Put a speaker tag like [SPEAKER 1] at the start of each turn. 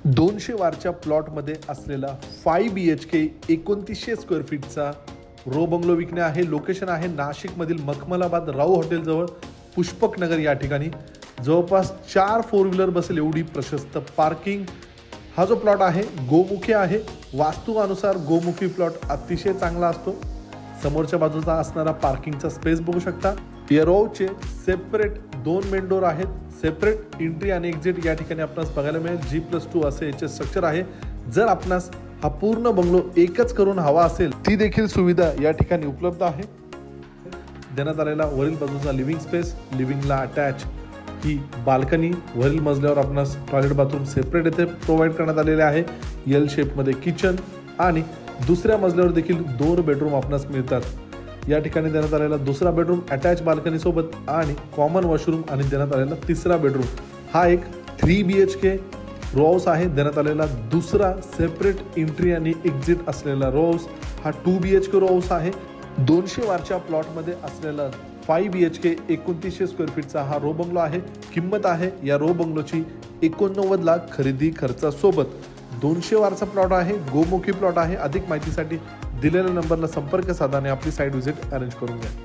[SPEAKER 1] 200 वारच्या प्लॉटमध्ये असलेला 5 BHK 2900 square फीटचा row bungalow विकणे आहे. लोकेशन आहे नाशिकमधील मखमलाबाद राऊ हॉटेलजवळ पुष्पक नगर या ठिकाणी. जवळपास 4 4 व्हीलर बसेल एवढी प्रशस्त पार्किंग. हा जो प्लॉट आहे गोमुखी आहे. वास्तुनुसार गोमुखी प्लॉट अतिशय चांगला असतो. समोरच्या बाजूचा असणारा पार्किंगचा स्पेस बघू शकता. या रोचे सेपरेट 2 मेन डोर आहेत. सेपरेट एंट्री आणि एक्झिट या ठिकाणी आपणास बघायला मिळेल. G+2 असे याचे स्ट्रक्चर आहे. जर आपणास हा पूर्ण बंगलो एकच करून हवा असेल ती देखील सुविधा या ठिकाणी उपलब्ध आहे. देण्यात आलेला वरील बाजूचा लिव्हिंग स्पेस, लिव्हिंगला अटॅच ही बाल्कनी, वरील मजल्यावर आपणास टॉयलेट बाथरूम सेपरेट येथे प्रोव्हाइड करण्यात आलेले आहे. L शेपमध्ये किचन आणि दुसऱ्या मजल्यावर देखील 2 बेडरूम आपणास मिळतात. या ठिकाणी देण्यात आलेला दुसरा बेडरूम अटॅच बाल्कनी सोबत आणि कॉमन वॉशरूम आणि देण्यात आलेला तिसरा बेडरूम हा एक 3 BHK रो हाऊस आहे. देण्यात आलेला दुसरा सेपरेट एंट्री आणि एक्झिट असलेला रो हाऊस हा 2 BHK रो हाऊस आहे. 200 वारच्या प्लॉटमध्ये असलेला 5 BHK 2900 स्क्वेअर फीटचा हा रो बंगलो आहे. किंमत आहे या रो बंगलोची 89 लाख खरेदी खर्चासोबत. 200 वारचा प्लॉट आहे. गोमुखी प्लॉट आहे. अधिक माहितीसाठी दिलेल्या नंबरला संपर्क साधा आणि आपली साईट व्हिजिट अरेंज करून घ्या.